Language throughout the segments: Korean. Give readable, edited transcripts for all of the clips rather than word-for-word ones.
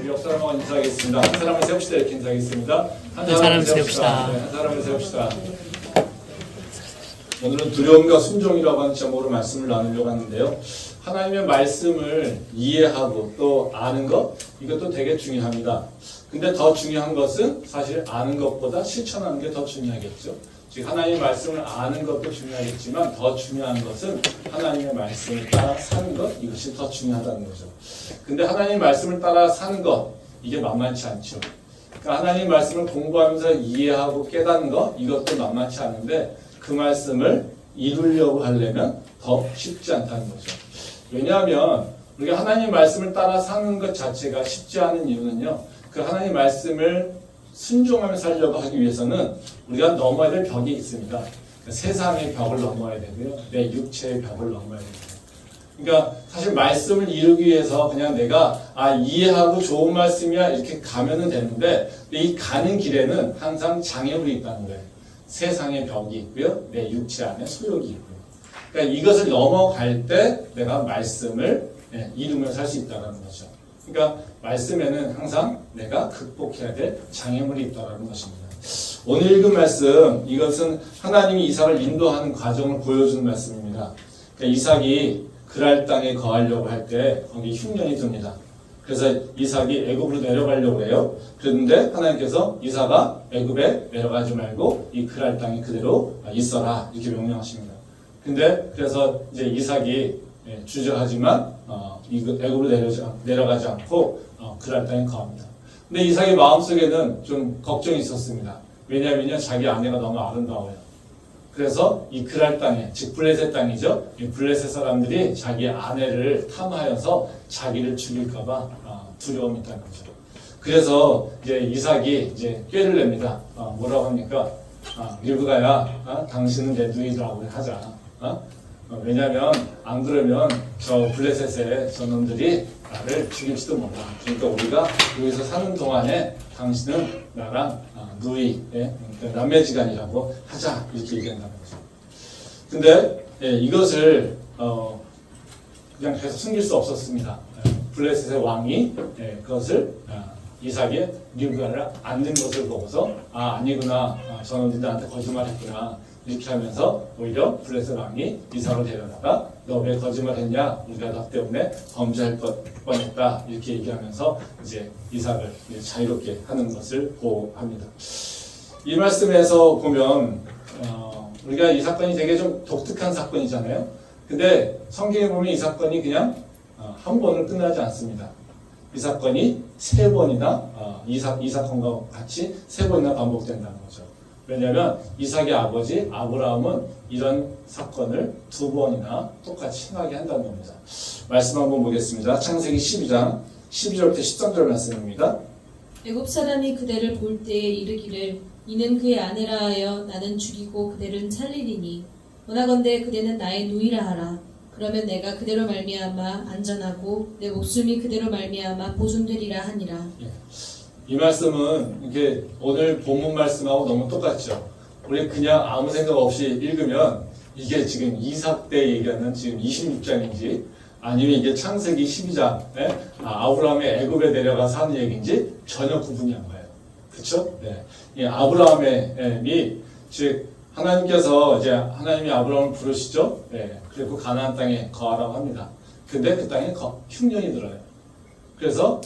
우리 옆 사람하고 인사하겠습니다. 한 사람을 세웁시다. 이렇게 인사하겠습니다. 한 사람을 세웁시다. 네, 한 사람을 세웁시다. 오늘은 두려움과 순종이라고 하는 제목으로 말씀을 나누려고 하는데요. 하나님의 말씀을 이해하고 또 아는 것, 이것도 되게 중요합니다. 근데 더 중요한 것은 사실 아는 것보다 실천하는 게 더 중요하겠죠. 즉 하나님의 말씀을 아는 것도 중요하겠지만 더 중요한 것은 하나님의 말씀을 따라 사는 것, 이것이 더 중요하다는 거죠. 근데 하나님의 말씀을 따라 사는 것, 이게 만만치 않죠. 그러니까 하나님의 말씀을 공부하면서 이해하고 깨닫는 것, 이것도 만만치 않은데 그 말씀을 이루려고 하려면 더 쉽지 않다는 거죠. 왜냐하면 우리가 하나님 말씀을 따라 사는 것 자체가 쉽지 않은 이유는요. 그 하나님 말씀을 순종하며 살려고 하기 위해서는 우리가 넘어야 될 벽이 있습니다. 그러니까 세상의 벽을 넘어야 되고요. 내 육체의 벽을 넘어야 됩니다. 그러니까 사실 말씀을 이루기 위해서 그냥 내가 이해하고 좋은 말씀이야 이렇게 가면은 되는데 이 가는 길에는 항상 장애물이 있다는 거예요. 세상의 벽이 있고요. 내 육체 안에 소욕이 있고요. 그러니까 이것을 넘어갈 때 내가 말씀을 이루며 살 수 있다는 거죠. 그러니까 말씀에는 항상 내가 극복해야 될 장애물이 있다는 것입니다. 오늘 읽은 말씀, 이것은 하나님이 이삭을 인도하는 과정을 보여주는 말씀입니다. 그러니까 이삭이 그랄 땅에 거하려고 할 때 거기 흉년이 듭니다. 그래서 이삭이 애굽으로 내려가려고 해요. 그런데 하나님께서 이삭아 애굽에 내려가지 말고 이 그랄 땅에 그대로 있어라 이렇게 명령하십니다. 근데 그래서 이제 이삭이 주저하지만 애굽으로 내려가지 않고 그랄 땅에 거합니다. 근데 이삭의 마음속에는 좀 걱정이 있었습니다. 왜냐하면요 자기 아내가 너무 아름다워요. 그래서 이 그랄 땅에, 즉 블레셋 땅이죠. 이 블레셋 사람들이 자기 아내를 탐하여서 자기를 죽일까봐 두려움이 있다는 거죠. 그래서 이제 이삭이 이제 꾀를 냅니다. 뭐라고 합니까? 리브가야, 당신은 내 누이라고 하자. 왜냐하면 안 그러면 저 블레셋의 저놈들이 나를 죽일지도 몰라. 그러니까 우리가 여기서 사는 동안에 당신은 나랑 누이, 그러니까 남매지간이라고 하자 이렇게 얘기한다는 거죠. 근데 이것을 그냥 계속 숨길 수 없었습니다. 블레셋의 왕이 그것을 이삭의 리브가를 안는 것을 보고서 아니구나, 저놈들이 나한테 거짓말했구나 이렇게 하면서 오히려 블레셋 왕이 이삭을 데려다가 너 왜 거짓말했냐, 우리가 너 때문에 범죄할 뻔했다 이렇게 얘기하면서 이제 이삭을 자유롭게 하는 것을 보호합니다. 이 말씀에서 보면 우리가 이 사건이 되게 좀 독특한 사건이잖아요. 근데 성경에 보면 이 사건이 그냥 한 번으로 끝나지 않습니다. 이 사건이 세 번이나 이 사건과 같이 세 번이나 반복된다는 거죠. 왜냐하면 이삭의 아버지 아브라함은 이런 사건을 두 번이나 똑같이 행하게 한다는 겁니다. 말씀 한번 보겠습니다. 창세기 12장 12절부터 13절 말씀입니다. 애굽 사람이 그대를 볼 때에 이르기를 이는 그의 아내라 하여 나는 죽이고 그대를 살리리니 원하건대 그대는 나의 누이라 하라. 그러면 내가 그대로 말미암아 안전하고 내 목숨이 그대로 말미암아 보존되리라 하니라. 이 말씀은 이렇게 오늘 본문 말씀하고 너무 똑같죠. 우리 그냥 아무 생각 없이 읽으면 이게 지금 이삭 때 얘기하는 지금 26장인지 아니면 이게 창세기 12장 아브라함의 애굽에 내려가서 하는 얘기인지 전혀 구분이 안 가요. 그렇죠? 네. 이 아브라함이 즉 하나님께서 이제 하나님이 아브라함을 부르시죠. 네. 그리고 가나안 땅에 거하라고 합니다. 근데 그 땅에 흉년이 들어요. 그래서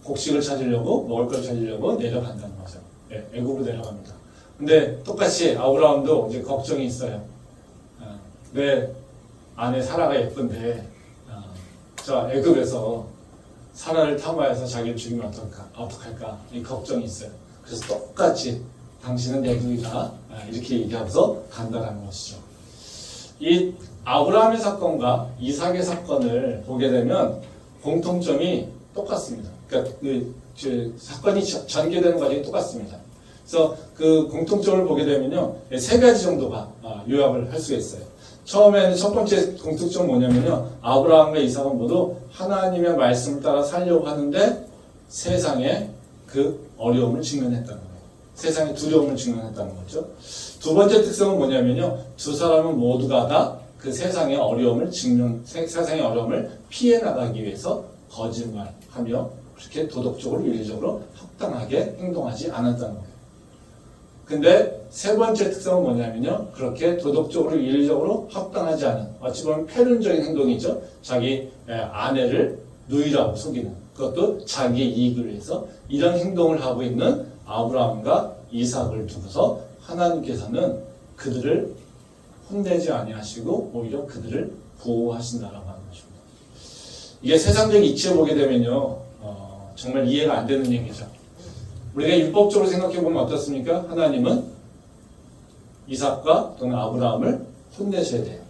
곡식을 찾으려고 먹을 걸 찾으려고 내려간다는 거죠. 네. 애굽으로 내려갑니다. 근데 똑같이 아브라함도 이제 걱정이 있어요. 내 아내 사라가 예쁜데 저 애굽에서 사라를 탐하여서 자기를 죽이면 어떡할까 이 걱정이 있어요. 그래서 똑같이 당신은 내 누이다 이렇게 얘기하면서 간다는 것이죠. 이 아브라함의 사건과 이삭의 사건을 보게 되면 공통점이 똑같습니다. 그러니까 그 사건이 전개되는 과정이 똑같습니다. 그래서 그 공통점을 보게 되면요 세 가지 정도가 요약을 할 수가 있어요. 처음에는 첫 번째 공통점은 뭐냐면요 아브라함과 이삭은 모두 하나님의 말씀을 따라 살려고 하는데 세상에 그 어려움을 직면했다는 거예요. 세상의 두려움을 직면했다는 거죠. 두 번째 특성은 뭐냐면요 두 사람은 모두가 다 그 세상의 어려움을 피해 나가기 위해서 거짓말하며 그렇게 도덕적으로 윤리적으로 합당하게 행동하지 않았다는 거예요. 근데 세 번째 특성은 뭐냐면요. 그렇게 도덕적으로 윤리적으로 합당하지 않은 어찌 보면 패륜적인 행동이죠. 자기 아내를 누이라고 속이는 그것도 자기의 이익을 위해서 이런 행동을 하고 있는 아브라함과 이삭을 두고서 하나님께서는 그들을 혼내지 아니하시고 오히려 그들을 보호하신다라고 하는 것입니다. 이게 세상적 이치에 보게 되면요. 정말 이해가 안 되는 얘기죠. 우리가 율법적으로 생각해 보면 어떻습니까? 하나님은 이삭과 또는 아브라함을 혼내셔야 돼요.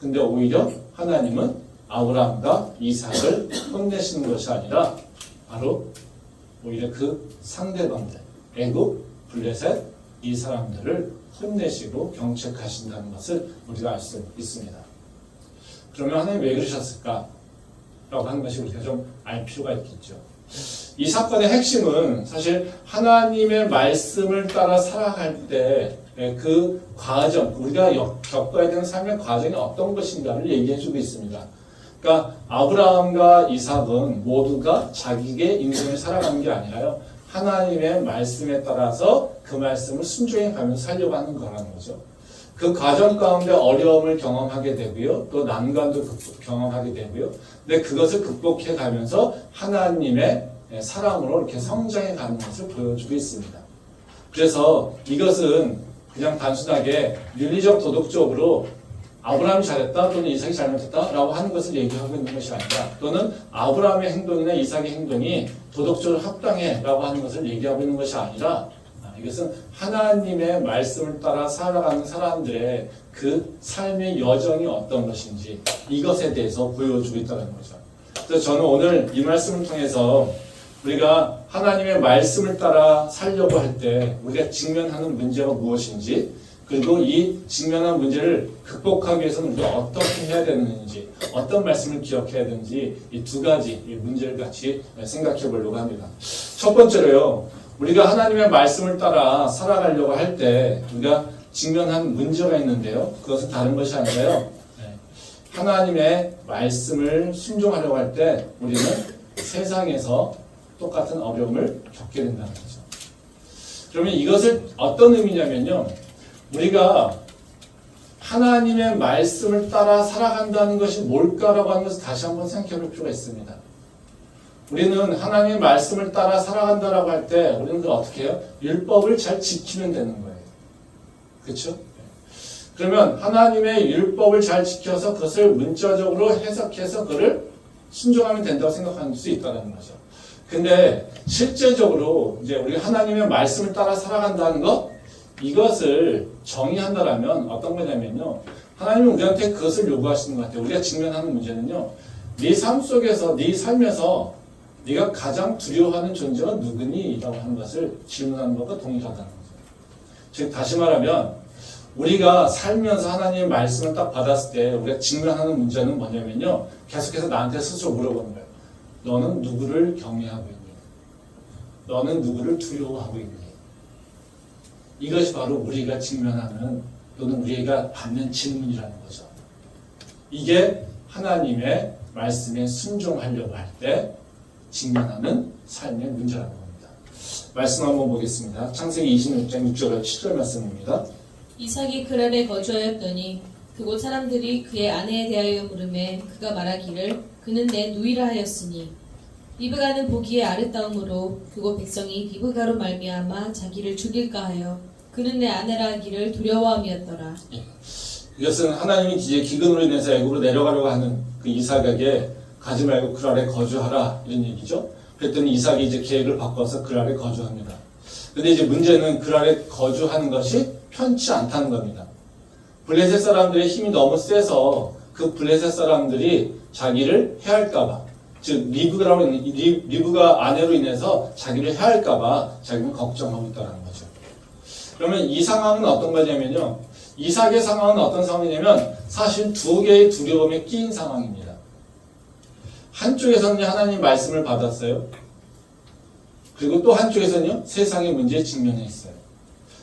근데 오히려 하나님은 아브라함과 이삭을 혼내시는 것이 아니라 바로 오히려 그 상대방들, 애굽, 블레셋 이 사람들을 혼내시고 경책하신다는 것을 우리가 알 수 있습니다. 그러면 하나님 왜 그러셨을까? 라고 하는 것이 우리가 좀 알 필요가 있겠죠. 이 사건의 핵심은 사실 하나님의 말씀을 따라 살아갈 때 그 과정, 우리가 겪어야 되는 삶의 과정이 어떤 것인가를 얘기해 주고 있습니다. 그러니까 아브라함과 이삭은 모두가 자기의 인생을 살아가는 게 아니라요. 하나님의 말씀에 따라서 그 말씀을 순종해 가면서 살려고 하는 거라는 거죠. 그 과정 가운데 어려움을 경험하게 되고요. 또 난관도 경험하게 되고요. 근데 그것을 극복해 가면서 하나님의 사랑으로 이렇게 성장해 가는 것을 보여주고 있습니다. 그래서 이것은 그냥 단순하게 윤리적 도덕적으로 아브라함이 잘했다 또는 이삭이 잘못했다 라고 하는 것을 얘기하고 있는 것이 아니라 또는 아브라함의 행동이나 이삭의 행동이 도덕적으로 합당해 라고 하는 것을 얘기하고 있는 것이 아니라 이것은 하나님의 말씀을 따라 살아가는 사람들의 그 삶의 여정이 어떤 것인지 이것에 대해서 보여주고 있다는 거죠. 그래서 저는 오늘 이 말씀을 통해서 우리가 하나님의 말씀을 따라 살려고 할 때 우리가 직면하는 문제가 무엇인지 그리고 이 직면한 문제를 극복하기 위해서는 우리가 어떻게 해야 되는지 어떤 말씀을 기억해야 되는지 이 두 가지 이 문제를 같이 생각해 보려고 합니다. 첫 번째로요. 우리가 하나님의 말씀을 따라 살아가려고 할 때 우리가 직면한 문제가 있는데요. 그것은 다른 것이 아니라요. 하나님의 말씀을 순종하려고 할 때 우리는 세상에서 똑같은 어려움을 겪게 된다는 거죠. 그러면 이것을 어떤 의미냐면요. 우리가 하나님의 말씀을 따라 살아간다는 것이 뭘까라고 하는 것을 다시 한번 생각해 볼 필요가 있습니다. 우리는 하나님의 말씀을 따라 살아간다라고 할 때 우리는 그걸 어떻게 해요? 율법을 잘 지키면 되는 거예요. 그렇죠? 그러면 하나님의 율법을 잘 지켜서 그것을 문자적으로 해석해서 그를 순종하면 된다고 생각할 수 있다는 거죠. 근데 실제적으로 이제 우리가 하나님의 말씀을 따라 살아간다는 것 이것을 정의한다라면 어떤 거냐면요. 하나님은 우리한테 그것을 요구하시는 것 같아요. 우리가 직면하는 문제는요. 네 삶 속에서 네 삶에서 네가 가장 두려워하는 존재가 누구니? 라고 하는 것을 질문하는 것과 동일하다는 거죠. 즉 다시 말하면 우리가 살면서 하나님의 말씀을 딱 받았을 때 우리가 직면하는 문제는 뭐냐면요. 계속해서 나한테 스스로 물어보는 거예요. 너는 누구를 경외하고 있니? 너는 누구를 두려워하고 있니? 이것이 바로 우리가 직면하는 또는 우리가 받는 질문이라는 거죠. 이게 하나님의 말씀에 순종하려고 할 때 직면하는 삶의 문제라는 겁니다. 말씀 한번 보겠습니다. 창세기 26장 6절 7절 말씀입니다. 이삭이 그랄에 거주하였더니 그곳 사람들이 그의 아내에 대하여 물으매 그가 말하기를 그는 내 누이라 하였으니 리브가는 보기에 아름다움으로 그곳 백성이 리브가로 말미암아 자기를 죽일까 하여 그는 내 아내라 하기를 두려워함이었더라. 이것은 하나님이 이제 기근으로 인해서 애굽으로 내려가려고 하는 그 이삭에게 가지 말고 그랄에 거주하라 이런 얘기죠. 그랬더니 이삭이 이제 계획을 바꿔서 그랄에 거주합니다. 근데 이제 문제는 그랄에 거주하는 것이 편치 않다는 겁니다. 블레셋 사람들의 힘이 너무 세서 그 블레셋 사람들이 자기를 해할까봐, 즉 리브가 아내로 인해서 자기를 해할까봐 자기는 걱정하고 있다는 거죠. 그러면 이 상황은 어떤 거냐면요. 이삭의 상황은 어떤 상황이냐면 사실 두 개의 두려움에 끼인 상황입니다. 한쪽에서는 하나님 말씀을 받았어요. 그리고 또 한쪽에서는요. 세상의 문제에 직면해 있어요.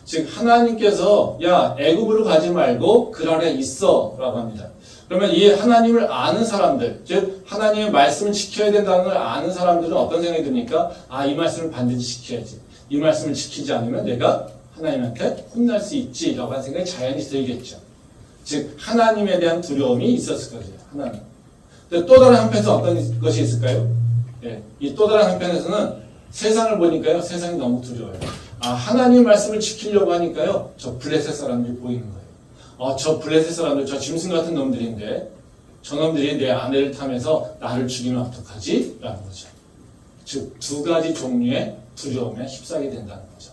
즉 하나님께서 야 애굽으로 가지 말고 그랄에 있어 라고 합니다. 그러면 이 하나님을 아는 사람들, 즉 하나님의 말씀을 지켜야 된다는 걸 아는 사람들은 어떤 생각이 듭니까? 아, 이 말씀을 반드시 지켜야지. 이 말씀을 지키지 않으면 내가 하나님한테 혼날 수 있지라고 하는 생각이 자연히 들겠죠. 즉 하나님에 대한 두려움이 있었을 거죠. 하나님. 근데 또 다른 한편에서 어떤 것이 있을까요? 예, 이 또 다른 한편에서는 세상을 보니까요. 세상이 너무 두려워요. 아, 하나님 말씀을 지키려고 하니까요. 저 블레셋 사람들이 보이는 거예요. 저 블레셋 사람들, 저 짐승 같은 놈들인데 저놈들이 내 아내를 탐해서 나를 죽이면 어떡하지? 라는 거죠. 즉 두 가지 종류의 두려움에 휩싸게 된다는 거죠.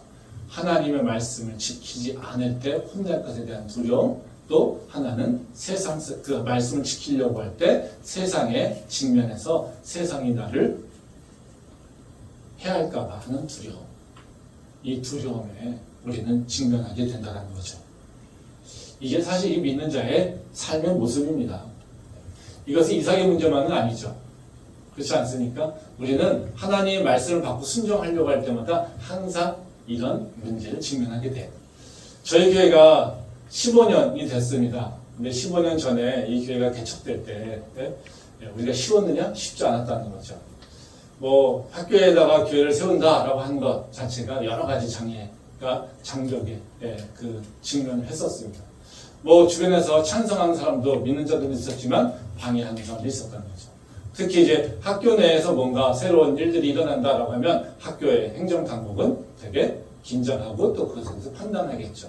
하나님의 말씀을 지키지 않을 때 혼날 것에 대한 두려움, 또 하나는 세상 그 말씀을 지키려고 할 때 세상에 직면해서 세상이 나를 해할까봐 하는 두려움. 이 두려움에 우리는 직면하게 된다는 거죠. 이게 사실 이 믿는 자의 삶의 모습입니다. 이것은 이삭의 문제만은 아니죠. 그렇지 않습니까? 우리는 하나님의 말씀을 받고 순종하려고 할 때마다 항상 이런 문제를 직면하게 돼요. 저희 교회가 15년이 됐습니다. 근데 15년 전에 이 교회가 개척될 때 우리가 쉬웠느냐? 쉽지 않았다는 거죠. 뭐 학교에다가 교회를 세운다라고 하는 것 자체가 여러 가지 장애가 장벽에 그 직면을 했었습니다. 뭐 주변에서 찬성하는 사람도 믿는 자들도 있었지만 방해하는 사람도 있었다는 거죠. 특히 이제 학교 내에서 뭔가 새로운 일들이 일어난다라고 하면 학교의 행정당국은 되게 긴장하고 또 그것에 대해서 판단하겠죠.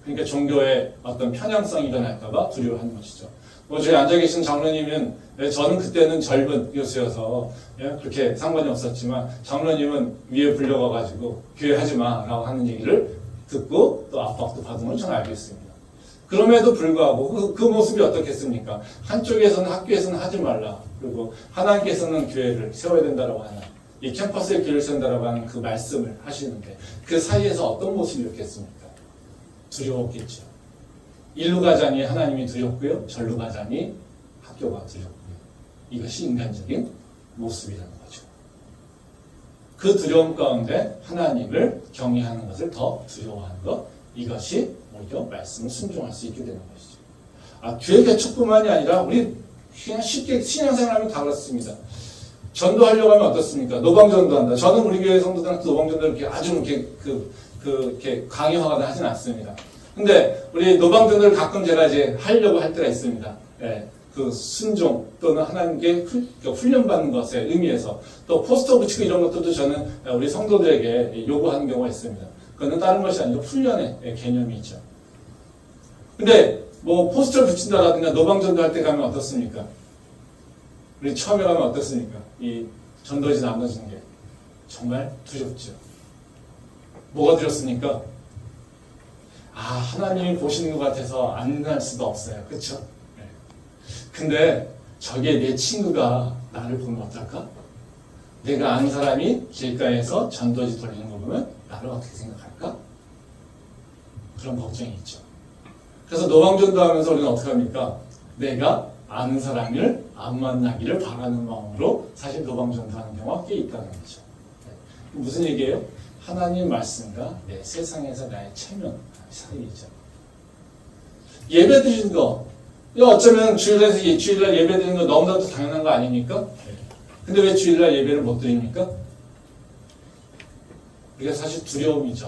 그러니까 종교의 어떤 편향성이 일어날까봐 두려워하는 것이죠. 뭐 저희 앉아 계신 장로님은 저는 그때는 젊은 교수여서 그렇게 상관이 없었지만 장로님은 위에 불려가가지고 교회 하지 마라고 하는 얘기를 듣고 또 압박도 받은 걸 저는 알고 있습니다. 그럼에도 불구하고 그 모습이 어떻겠습니까? 한쪽에서는 학교에서는 하지 말라. 그리고 하나님께서는 교회를 세워야 된다라고 하는 이 캠퍼스에 교회를 세운다라고 하는 그 말씀을 하시는데 그 사이에서 어떤 모습이었겠습니까? 두려웠겠죠. 일로 가자니 하나님이 두렵고요. 절로 가자니 학교가 두렵고요. 이것이 인간적인 모습이라는 거죠. 그 두려움 가운데 하나님을 경외하는 것을 더 두려워하는 것, 이것이 오히려 말씀을 순종할 수 있게 되는 것이죠. 아, 교회 개척뿐만이 아니라 우리 그냥 쉽게 신앙생활하면 다 그렇습니다. 전도하려고 하면 어떻습니까? 노방전도한다. 저는 우리 교회 성도들한테 노방전도를 이렇게 아주 이렇게 강요하거나 하진 않습니다. 근데 우리 노방전도를 가끔 제가 이제 하려고 할 때가 있습니다. 그 순종 또는 하나님께 훈련받는 것에 의미에서 또 포스터 붙이고 이런 것들도 저는 우리 성도들에게 요구하는 경우가 있습니다. 그거는 다른 것이 아니고 훈련의 개념이죠. 근데 뭐 포스터를 붙인다라든가 노방전도 할 때 가면 어떻습니까? 우리 처음에 가면 어떻습니까? 이 전도지 나눠지는 게 정말 두렵죠. 뭐가 두렵습니까? 아, 하나님이 보시는 것 같아서 안 할 수도 없어요. 그렇죠? 근데 저게 내 친구가 나를 보면 어떨까? 내가 아는 사람이 길가에서 전도지 돌리는 거 보면 나를 어떻게 생각할까? 그런 걱정이 있죠. 그래서 노방전도 하면서 우리는 어떻게 합니까? 내가 아는 사람을 안 만나기를 바라는 마음으로 사실 노방전도 하는 경우가 꽤 있다는 거죠. 무슨 얘기예요? 하나님 말씀과 내 세상에서 나의 체면 사이이죠. 예배 드리는 거, 어쩌면 주일날 예배 드리는 거 너무나도 당연한 거 아닙니까? 근데 왜 주일날 예배를 못 드립니까? 이게 사실 두려움이죠.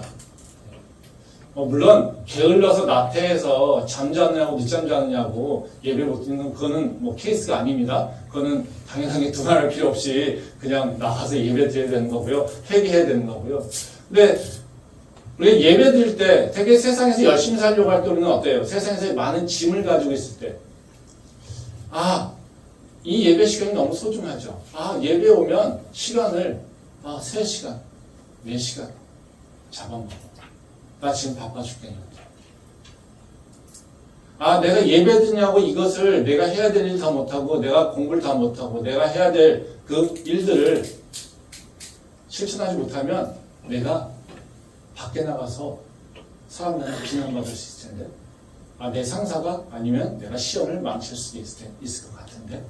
물론 게을러서 나태해서 잠자느냐고 늦잠 자느냐고 예배 못 드리는 건 그거는 뭐 케이스가 아닙니다. 그거는 당연하게 두말할 필요 없이 그냥 나가서 예배 드려야 되는 거고요. 회개해야 되는 거고요. 근데 우리 예배 드릴 때 되게 세상에서 열심히 살려고 할 때 우리는 어때요? 세상에서 많은 짐을 가지고 있을 때 이 예배 시간이 너무 소중하죠. 예배 오면 시간을 3시간, 4시간 잡아먹어. 나 지금 바빠 죽겠는데. 내가 예배 드냐고 이것을 내가 해야 될 일 다 못하고 내가 공부를 다 못하고 내가 해야 될 그 일들을 실천하지 못하면 내가 밖에 나가서 사람들한테 비난받을 수 있을 텐데 내 상사가 아니면 내가 시험을 망칠 수도 있을 것 같은데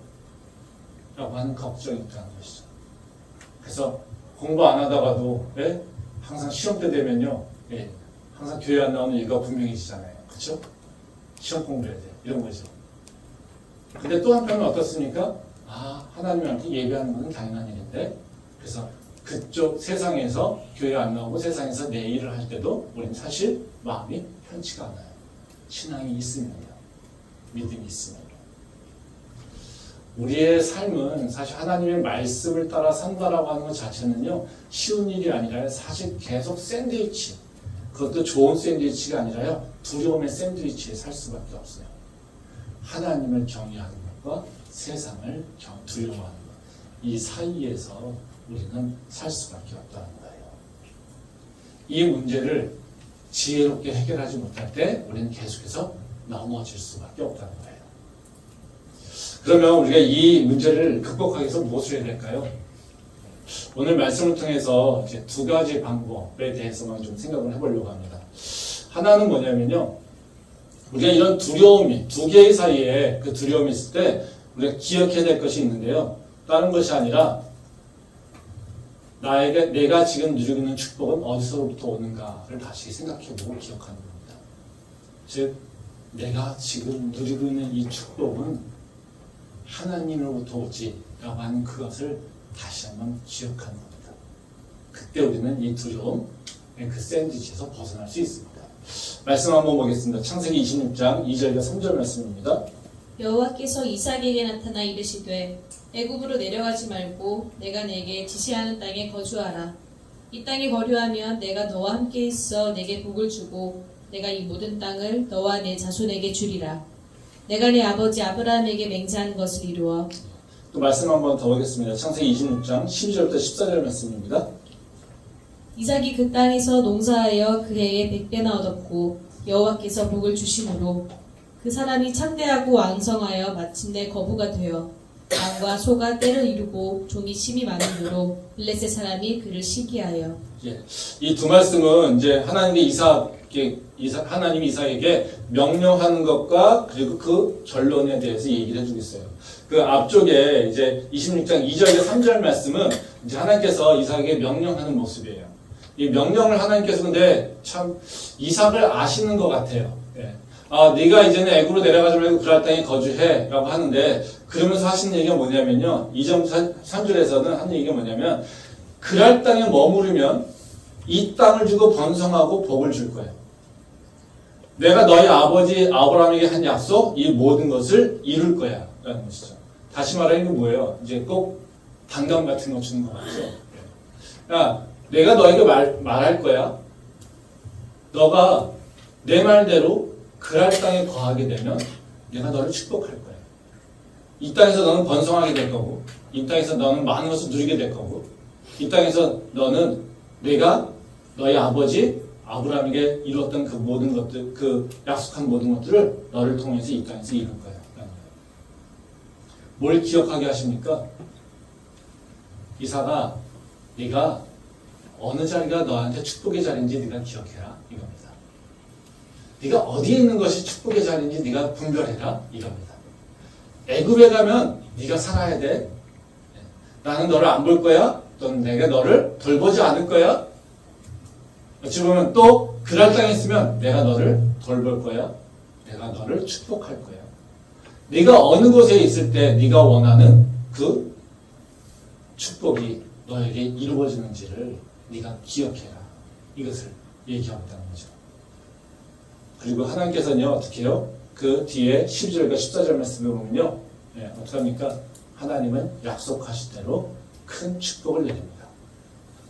라고 하는 걱정이 있다는 것이죠. 그래서 공부 안 하다가도 항상 시험 때 되면요 항상 교회 안 나오는 이유가 분명해지잖아요. 그렇죠? 시험 공부해야 돼. 이런 거죠. 근데 또 한편은 어떻습니까? 하나님한테 예배하는 것은 당연한 일인데, 그래서 그쪽 세상에서 교회 안 나오고 세상에서 내 일을 할 때도 우리는 사실 마음이 편치가 않아요. 신앙이 있으면요. 믿음이 있으면. 우리의 삶은 사실 하나님의 말씀을 따라 산다라고 하는 것 자체는요, 쉬운 일이 아니라요, 사실 계속 샌드위치, 그것도 좋은 샌드위치가 아니라요, 두려움의 샌드위치에 살 수밖에 없어요. 하나님을 경외하는 것과 세상을 두려워하는 것, 이 사이에서 우리는 살 수밖에 없다는 거예요. 이 문제를 지혜롭게 해결하지 못할 때 우리는 계속해서 넘어질 수밖에 없다는 거예요. 그러면 우리가 이 문제를 극복하기 위해서 무엇을 해야 될까요? 오늘 말씀을 통해서 이제 두 가지 방법에 대해서만 좀 생각을 해보려고 합니다. 하나는 뭐냐면요, 우리가 이런 두려움이, 두 개의 사이에 그 두려움이 있을 때 우리가 기억해야 될 것이 있는데요, 다른 것이 아니라 내가 지금 누리고 있는 축복은 어디서부터 오는가를 다시 생각해보고 기억하는 겁니다. 즉, 내가 지금 누리고 있는 이 축복은 하나님으로부터 오지라고 하는 그것을 다시 한번 기억하는 겁니다. 그때 우리는 이 두려움, 그 샌드위치에서 벗어날 수 있습니다. 말씀 한번 보겠습니다. 창세기 26장 2절과 3절 말씀입니다. 여호와께서 이삭에게 나타나 이르시되 애굽으로 내려가지 말고 내가 내게 지시하는 땅에 거주하라. 이 땅에 거류하면 내가 너와 함께 있어 내게 복을 주고 내가 이 모든 땅을 너와 내 자손에게 주리라. 내가 네 아버지 아브라함에게 맹세한 것을 이루어. 또 말씀 한번 더 보겠습니다. 창세기 26장 12절부터 14절 말씀입니다. 이삭이 그 땅에서 농사하여 그 해에 100배나 얻었고 여호와께서 복을 주심으로 그 사람이 창대하고 왕성하여 마침내 거부가 되어 양과 소가 때를 이루고 종이 심이 많으므로 블레셋 사람이 그를 시기하여. 이 두 말씀은 이제 하나님이 하나님이 이삭에게 명령하는 것과 그리고 그 결론에 대해서 얘기를 해주고 있어요. 그 앞쪽에 이제 26장 2절과 3절 말씀은 이제 하나님께서 이삭에게 명령하는 모습이에요. 이 명령을 하나님께서 근데 참 이삭을 아시는 것 같아요. 네가 이제는 애굽으로 내려가지 말고 그랄 땅에 거주해 라고 하는데, 그러면서 하시는 얘기가 뭐냐면요, 2절 3절에서는 하는 얘기가 뭐냐면, 그랄 땅에 머무르면 이 땅을 주고 번성하고 복을 줄 거예요. 내가 너희 아버지 아브라함에게 한 약속, 이 모든 것을 이룰 거야 라는 것이죠. 다시 말하면 이거 뭐예요? 이제 꼭 단감 같은 거 주는 거 같죠. 야, 내가 너에게 말할 거야. 너가 내 말대로 그랄 땅에 거하게 되면 내가 너를 축복할 거야. 이 땅에서 너는 번성하게 될 거고, 이 땅에서 너는 많은 것을 누리게 될 거고, 이 땅에서 너는 내가 너희 아버지 아브라함에게 이뤘던 그 모든 것들, 그 약속한 모든 것들을 너를 통해서 이 땅에서 이룰 거야. 뭘 기억하게 하십니까? 이삭아, 네가 어느 자리가 너한테 축복의 자리인지 네가 기억해라 이겁니다. 네가 어디에 있는 것이 축복의 자리인지 네가 분별해라 이겁니다. 애굽에 가면 네가 살아야 돼. 나는 너를 안 볼 거야. 또는 내가 너를 돌보지 않을 거야. 어찌 보면 또 그랄 땅에 있으면 내가 너를 돌볼 거야. 내가 너를 축복할 거야. 네가 어느 곳에 있을 때 네가 원하는 그 축복이 너에게 이루어지는지를 네가 기억해라. 이것을 얘기하고 있다는 거죠. 그리고 하나님께서는요, 어떻게 해요? 그 뒤에 12절과 14절 말씀을 보면요, 어떻게 합니까? 하나님은 약속하신 대로 큰 축복을 내립니다.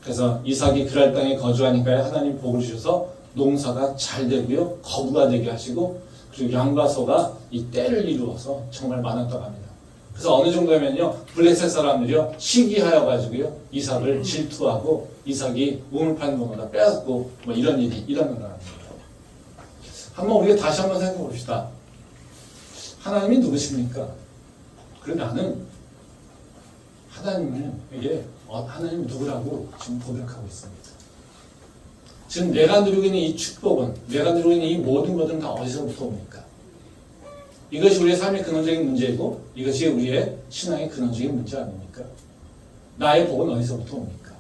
그래서 이삭이 그랄 땅에 거주하니까요, 하나님 복을 주셔서 농사가 잘 되고요, 거부가 되게 하시고, 그리고 양과 소가 이 때를 이루어서 정말 많았다고 합니다. 그래서 어느 정도면요, 블레셋 사람들이요, 시기하여 가지고요, 이삭을 질투하고 이삭이 우물 파는 것보다 빼앗고 뭐 이런 일이 일어난다는 거예요. 한번 우리가 다시 한번 생각해 봅시다. 하나님이 누구십니까? 그리고 나는 하나님에게 하나님 누구라고 지금 고백하고 있습니다. 지금 내가 누리고 있는 이 축복은, 내가 누리고 있는 이 모든 것들은 다 어디서부터 옵니까? 이것이 우리의 삶의 근원적인 문제이고 이것이 우리의 신앙의 근원적인 문제 아닙니까? 나의 복은 어디서부터 옵니까?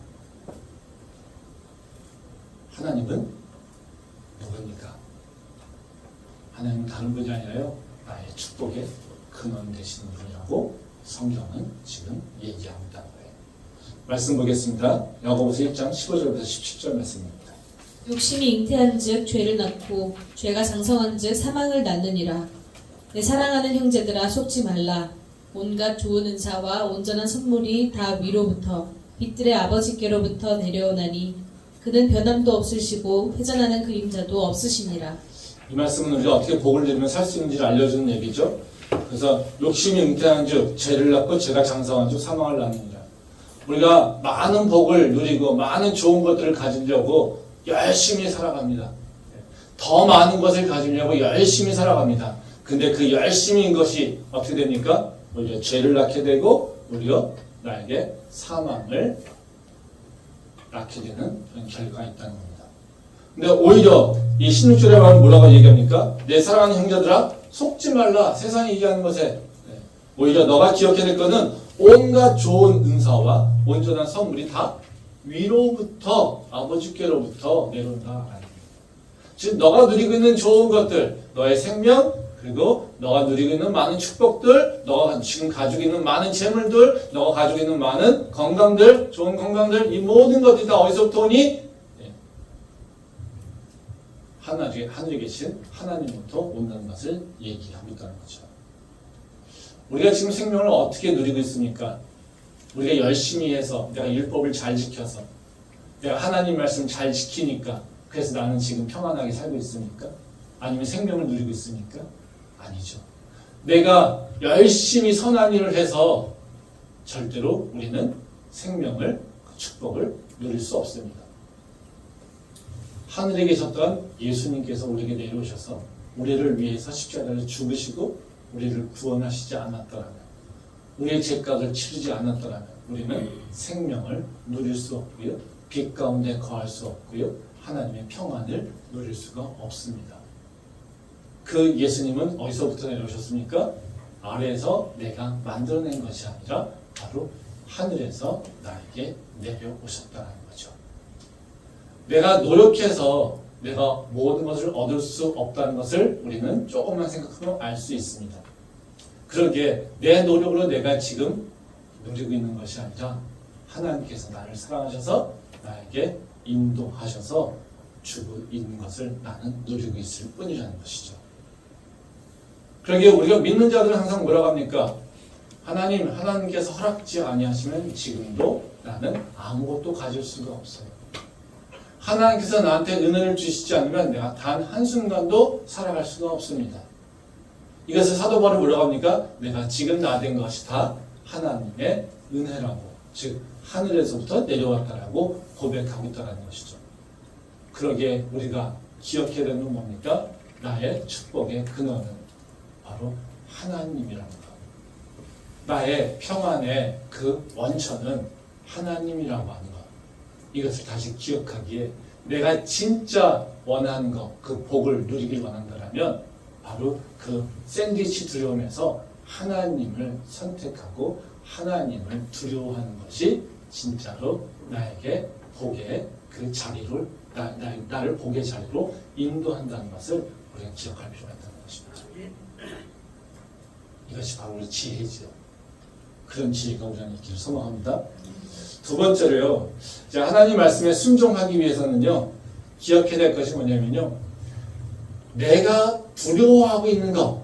하나님은 누구입니까? 하나님은 다른 분이 아니라요, 나의 축복의 근원 되시는 분이라고 성경은 지금 얘기합니다. 말씀 보겠습니다. 야고보서 1장 15절부터 17절 말씀입니다. 욕심이 잉태한즉 죄를 낳고 죄가 장성한즉 사망을 낳느니라. 내 사랑하는 형제들아 속지 말라. 온갖 좋은 은사와 온전한 선물이 다 위로부터 빛들의 아버지께로부터 내려오나니 그는 변함도 없으시고 회전하는 그림자도 없으시니라. 이 말씀은 우리가 어떻게 복을 누리면 살 수 있는지를 알려주는 얘기죠. 그래서 욕심이 잉태한즉 죄를 낳고 죄가 장성한즉 사망을 낳느니라. 우리가 많은 복을 누리고 많은 좋은 것들을 가지려고 열심히 살아갑니다. 더 많은 것을 가지려고 열심히 살아갑니다. 근데 그 열심인 것이 어떻게 됩니까? 오히려 죄를 낳게 되고 오히려 나에게 사망을 낳게 되는 그런 결과가 있다는 겁니다. 근데 오히려 이 16절에 보면 뭐라고 얘기합니까? 내 사랑하는 형제들아 속지 말라. 세상이 얘기하는 것에 오히려 너가 기억해야 될 것은 온갖 좋은 은사와 온전한 선물이 다 위로부터 아버지께로부터 내려온다. 즉 너가 누리고 있는 좋은 것들, 너의 생명, 그리고 너가 누리고 있는 많은 축복들, 너가 지금 가지고 있는 많은 재물들, 너가 가지고 있는 많은 건강들, 좋은 건강들, 이 모든 것들이 다 어디서부터 오니? 하늘에 계신 하나님부터 온다는 것을 얘기하고 있다는 거죠. 우리가 지금 생명을 어떻게 누리고 있습니까? 우리가 열심히 해서 내가 율법을 잘 지켜서 내가 하나님 말씀 잘 지키니까 그래서 나는 지금 평안하게 살고 있습니까? 아니면 생명을 누리고 있습니까? 아니죠. 내가 열심히 선한 일을 해서 절대로 우리는 생명을, 축복을 누릴 수 없습니다. 하늘에 계셨던 예수님께서 우리에게 내려오셔서 우리를 위해서 십자가를 죽으시고 우리를 구원하시지 않았더라면, 우리의 죄값을 치르지 않았더라면 우리는 생명을 누릴 수 없고요, 빛 가운데 거할 수 없고요, 하나님의 평안을 누릴 수가 없습니다. 그 예수님은 어디서부터 내려오셨습니까? 아래에서 내가 만들어낸 것이 아니라 바로 하늘에서 나에게 내려오셨다는 거죠. 내가 노력해서 내가 모든 것을 얻을 수 없다는 것을 우리는 조금만 생각하면 알 수 있습니다. 그러기에 내 노력으로 내가 지금 누리고 있는 것이 아니라 하나님께서 나를 사랑하셔서 나에게 인도하셔서 주고 있는 것을 나는 누리고 있을 뿐이라는 것이죠. 그러기에 우리가 믿는 자들은 항상 뭐라고 합니까? 하나님께서 허락지 아니하시면 지금도 나는 아무것도 가질 수가 없어요. 하나님께서 나한테 은혜를 주시지 않으면 내가 단 한순간도 살아갈 수가 없습니다. 이것을 사도 바울이 뭐라고 합니까? 내가 지금 나 된 것이 다 하나님의 은혜라고, 즉 하늘에서부터 내려왔다라고 고백하고 있다는 것이죠. 그러기에 우리가 기억해야 되는 건 뭡니까? 나의 축복의 근원은 바로 하나님이라는 것. 나의 평안의 그 원천은 하나님이라고 하는 것. 이것을 다시 기억하기에 내가 진짜 원하는 것, 그 복을 누리길 원한다면 바로 그 샌드위치 두려움에서 하나님을 선택하고 하나님을 두려워하는 것이 진짜로 나에게 복의 그 자리를 나를 복의 자리로 인도한다는 것을 우리가 기억할 필요가 있다는 것입니다. 이것이 바로 우리 지혜죠. 그런 지혜가 우리 안에 있기를 소망합니다. 두 번째로요, 하나님 말씀에 순종하기 위해서는요, 기억해야 될 것이 뭐냐면요, 내가 두려워하고 있는 것,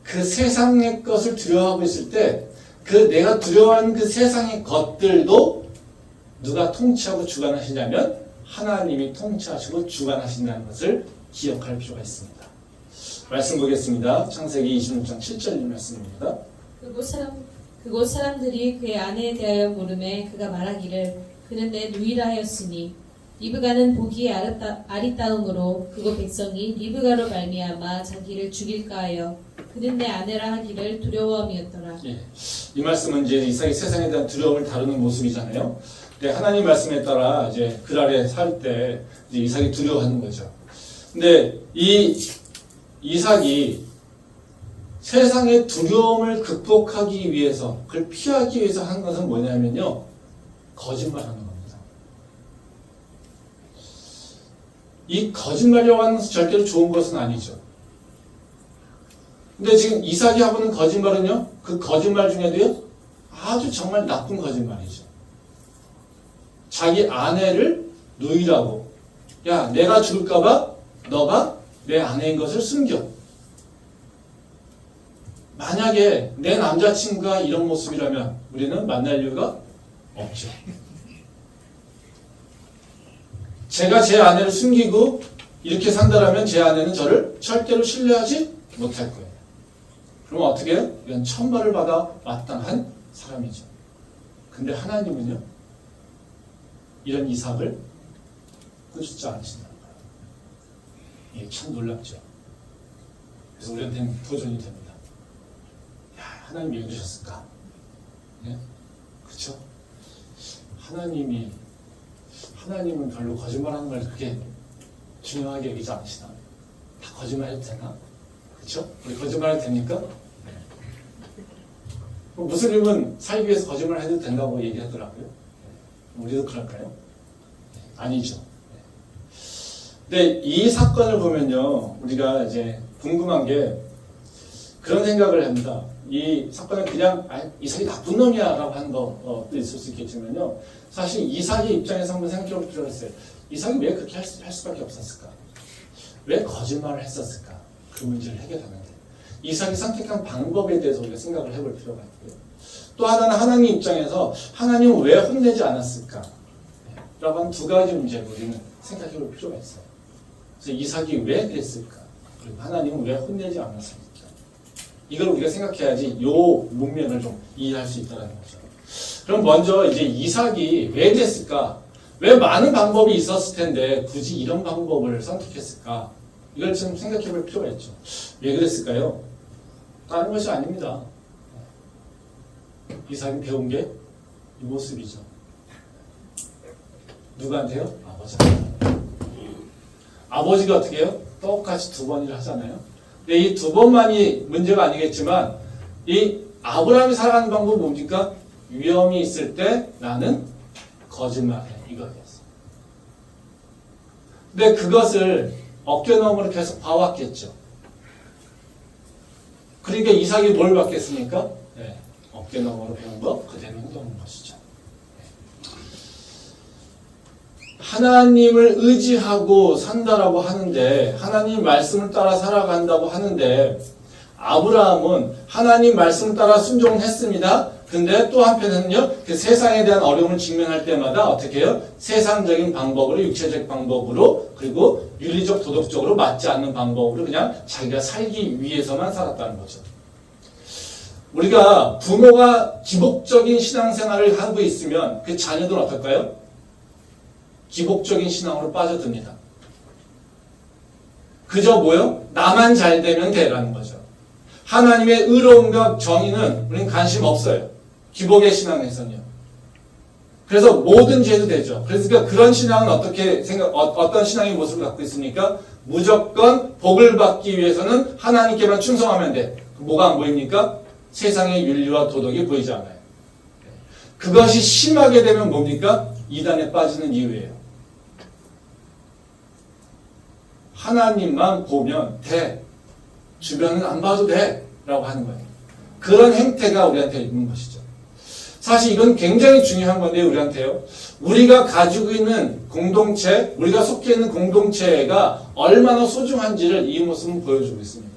그 세상의 것을 두려워하고 있을 때, 그 내가 두려워하는 그 세상의 것들도 누가 통치하고 주관하시냐면 하나님이 통치하시고 주관하신다는 것을 기억할 필요가 있습니다. 말씀 보겠습니다. 창세기 26장 7절 말씀입니다. 그곳 사람들이 그의 아내에 대하여 물음에 그가 말하기를 그는 내 누이라 하였으니 리브가는 보기에 아리따움으로 그곳 백성이 리브가로 말미암아 자기를 죽일까 하여 그는 내 아내라 하기를 두려워함이었더라. 예, 이 말씀은 이제 이삭이 세상에 대한 두려움을 다루는 모습이잖아요. 근데 하나님 말씀에 따라 이제 그 아래 살 때 이삭이 두려워하는 거죠. 근데 이 이삭이 세상의 두려움을 극복하기 위해서, 그걸 피하기 위해서 한 것은 뭐냐면요, 거짓말하는 겁니다. 이 거짓말이라고 하는 것은 절대로 좋은 것은 아니죠. 근데 지금 이삭이 하고 있는 거짓말은요, 그 거짓말 중에도요, 아주 정말 나쁜 거짓말이죠. 자기 아내를 누이라고. 야, 내가 죽을까봐 너가 내 아내인 것을 숨겨. 만약에 내 남자친구가 이런 모습이라면 우리는 만날 이유가 없죠. 제가 제 아내를 숨기고 이렇게 산다라면 제 아내는 저를 절대로 신뢰하지 못할 거예요. 그럼 어떻게 해요? 이건 천벌을 받아 마땅한 사람이죠. 근데 하나님은요, 이런 이삭을 꾸짖지 않으신다는 거예요. 이게 참 놀랍죠. 그래서 우리한테는 도전이 됩니다. 야, 하나님이 왜 그러셨을까? 네? 그쵸? 하나님은 별로 거짓말하는 걸 그렇게 중요하게 여기지 않으시나? 다 거짓말해도 되나? 그쵸? 우리 거짓말해도 됩니까? 무슬림은 살기 위해서 거짓말 해도 된다고 얘기하더라고요. 우리도 그럴까요? 아니죠. 근데 이 사건을 보면요, 우리가 이제 궁금한 게 그런 생각을 합니다. 이 사건은 그냥 이삭이 나쁜 놈이야라고 하는 것도 있을 수 있겠지만요, 사실 이삭의 입장에서 한번 생각해 볼 필요가 있어요. 이삭이 왜 그렇게 할 수밖에 없었을까? 왜 거짓말을 했었을까? 그 문제를 해결하는데 이삭이 선택한 방법에 대해서 우리가 생각을 해볼 필요가 있고요. 또 하나는 하나님 입장에서 하나님은 왜 혼내지 않았을까? 라고 하는 두 가지 문제를 우리는 생각해 볼 필요가 있어요. 그래서 이삭이 왜 그랬을까? 그리고 하나님은 왜 혼내지 않았을까? 이걸 우리가 생각해야지 요 문면을 좀 이해할 수 있다는 거죠. 그럼 먼저 이제 이삭이 왜 그랬을까? 왜 많은 방법이 있었을 텐데 굳이 이런 방법을 선택했을까? 이걸 좀 생각해 볼 필요가 있죠. 왜 그랬을까요? 다른 것이 아닙니다. 이삭이 배운 게 이 모습이죠. 누구한테요? 아버지한테. 아버지가 어떻게 해요? 똑같이 두 번이나 하잖아요. 근데 이 두 번만이 문제가 아니겠지만 이 아브라함이 살아가는 방법은 뭡니까? 위험이 있을 때 나는 거짓말해. 이거였어. 근데 그것을 어깨너머로 계속 봐왔겠죠. 그러니까 이삭이 뭘 받겠습니까? 네, 어깨너머로 배운 거 그대로 행동하는 것이죠. 하나님을 의지하고 산다라고 하는데 하나님 말씀을 따라 살아간다고 하는데 아브라함은 하나님 말씀을 따라 순종을 했습니다. 근데 또 한편에는요, 그 세상에 대한 어려움을 직면할 때마다 어떻게 해요? 세상적인 방법으로, 육체적 방법으로, 그리고 윤리적, 도덕적으로 맞지 않는 방법으로 그냥 자기가 살기 위해서만 살았다는 거죠. 우리가 부모가 기복적인 신앙생활을 하고 있으면 그 자녀들은 어떨까요? 기복적인 신앙으로 빠져듭니다. 그저 뭐요? 나만 잘 되면 되라는 거죠. 하나님의 의로움과 정의는 우리는 관심 없어요. 기복의 신앙에서는요. 그래서 뭐든지 해도 되죠. 그러니까 그런 신앙은 어떤 신앙의 모습을 갖고 있습니까? 무조건 복을 받기 위해서는 하나님께만 충성하면 돼. 뭐가 안 보입니까? 세상의 윤리와 도덕이 보이지 않아요. 그것이 심하게 되면 뭡니까? 이단에 빠지는 이유예요. 하나님만 보면 돼. 주변은 안 봐도 돼. 라고 하는 거예요. 그런 행태가 우리한테 있는 것이죠. 사실 이건 굉장히 중요한 건데 우리한테요. 우리가 가지고 있는 공동체, 우리가 속해 있는 공동체가 얼마나 소중한지를 이 모습은 보여주고 있습니다.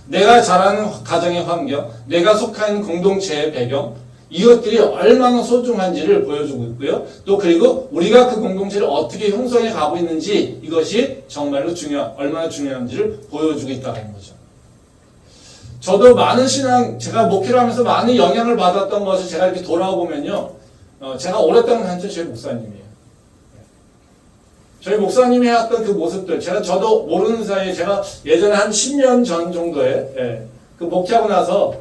내가 자라는 가정의 환경, 내가 속한 공동체의 배경, 이것들이 얼마나 소중한지를 보여주고 있고요. 또 그리고 우리가 그 공동체를 어떻게 형성해 가고 있는지 이것이 정말로 얼마나 중요한지를 보여주고 있다는 거죠. 저도 많은 신앙, 제가 목회를 하면서 많은 영향을 받았던 것을 제가 이렇게 돌아와 보면요. 제가 오랫동안 가르친 저희 목사님이에요. 저희 목사님이 해왔던 그 모습들, 저도 모르는 사이에 제가 예전에 한 10년 전 정도에, 그 목회하고 나서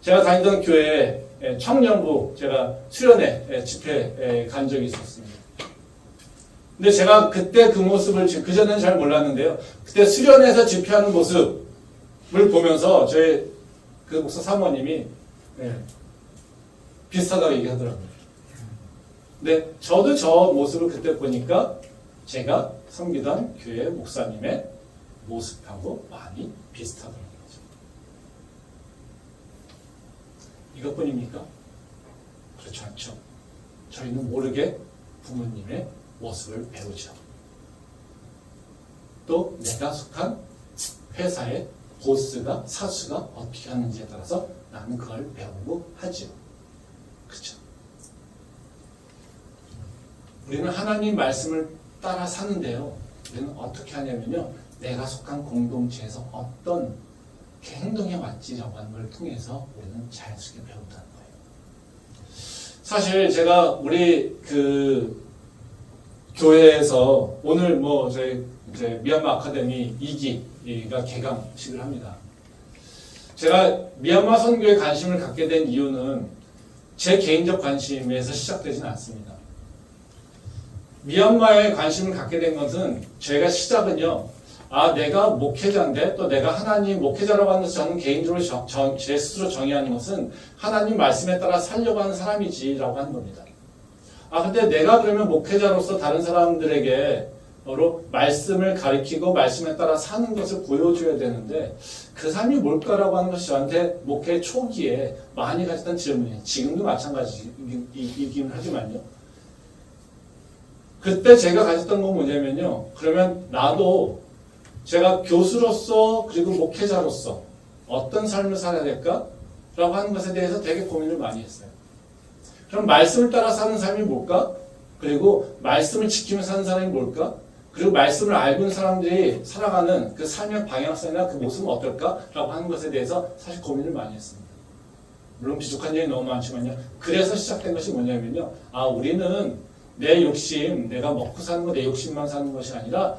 제가 다니던 교회에 청년부 제가 수련회 집회에 간 적이 있었습니다. 근데 제가 그때 그 모습을, 그전에는 잘 몰랐는데요. 그때 수련회에서 집회하는 모습, 을 보면서 저희 그 목사 사모님이 비슷하다고 얘기하더라고요. 근데 저도 저 모습을 그때 보니까 제가 섬기던 교회 목사님의 모습하고 많이 비슷하더라고요. 이것뿐입니까? 그렇지 않죠. 저희는 모르게 부모님의 모습을 배우죠. 또 내가 속한 회사의 보스가, 사수가 어떻게 하는지에 따라서 나는 그걸 배우고 하죠. 그렇죠. 우리는 하나님 말씀을 따라 사는데요. 우리는 어떻게 하냐면요. 내가 속한 공동체에서 어떤 행동해 왔지라고 하는 걸 통해서 우리는 자연스럽게 배운다는 거예요. 사실 제가 우리 교회에서 오늘 저희 이제 미얀마 아카데미 2기가 개강식을 합니다. 제가 미얀마 선교에 관심을 갖게 된 이유는 제 개인적 관심에서 시작되지는 않습니다. 미얀마에 관심을 갖게 된 것은 제가 시작은요. 내가 목회자인데 또 내가 하나님 목회자라고 하는 것을 저는 개인적으로 제 스스로 정의하는 것은 하나님 말씀에 따라 살려고 하는 사람이지라고 하는 겁니다. 근데 내가 그러면 목회자로서 다른 사람들에게 말씀을 가리키고 말씀에 따라 사는 것을 보여줘야 되는데 그 삶이 뭘까라고 하는 것이 저한테 목회 초기에 많이 가졌던 질문이에요. 지금도 마찬가지이긴 하지만요. 그때 제가 가졌던 건 뭐냐면요. 그러면 나도 제가 교수로서 그리고 목회자로서 어떤 삶을 살아야 될까? 라고 하는 것에 대해서 되게 고민을 많이 했어요. 그럼 말씀을 따라 사는 삶이 뭘까? 그리고 말씀을 지키면서 사는 사람이 뭘까? 그리고 말씀을 알고 있는 사람들이 살아가는 그 삶의 방향성이나 그 모습은 어떨까? 라고 하는 것에 대해서 사실 고민을 많이 했습니다. 물론 비족한 점이 너무 많지만요. 그래서 시작된 것이 뭐냐면요. 우리는 내 욕심, 내가 먹고 사는 거 내 욕심만 사는 것이 아니라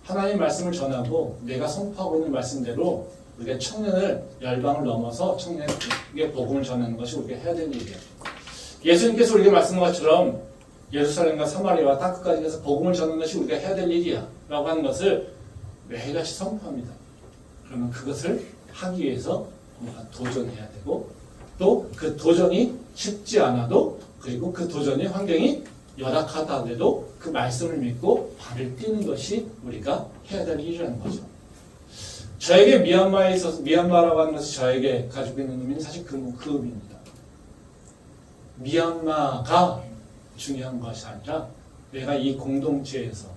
하나님 말씀을 전하고 내가 선포하고 있는 말씀대로 우리가 청년을 열방을 넘어서 청년에게 복음을 전하는 것이 우리가 해야 되는 일이에요. 예수님께서 우리에게 말씀한 것처럼 예루살렘과 사마리아와 땅 끝까지 가서 복음을 전하는 것이 우리가 해야 될 일이야 라고 하는 것을 매일같이 선포합니다. 그러면 그것을 하기 위해서 우리가 도전해야 되고 또 그 도전이 쉽지 않아도 그리고 그 도전의 환경이 열악하다 하더라도 그 말씀을 믿고 발을 띄는 것이 우리가 해야 될 일이라는 거죠. 저에게 미얀마에 있어서 미얀마라고 하는 것이 저에게 가지고 있는 의미는 사실 그 의미입니다. 미얀마가 중요한 것이 아니라 내가 이 공동체에서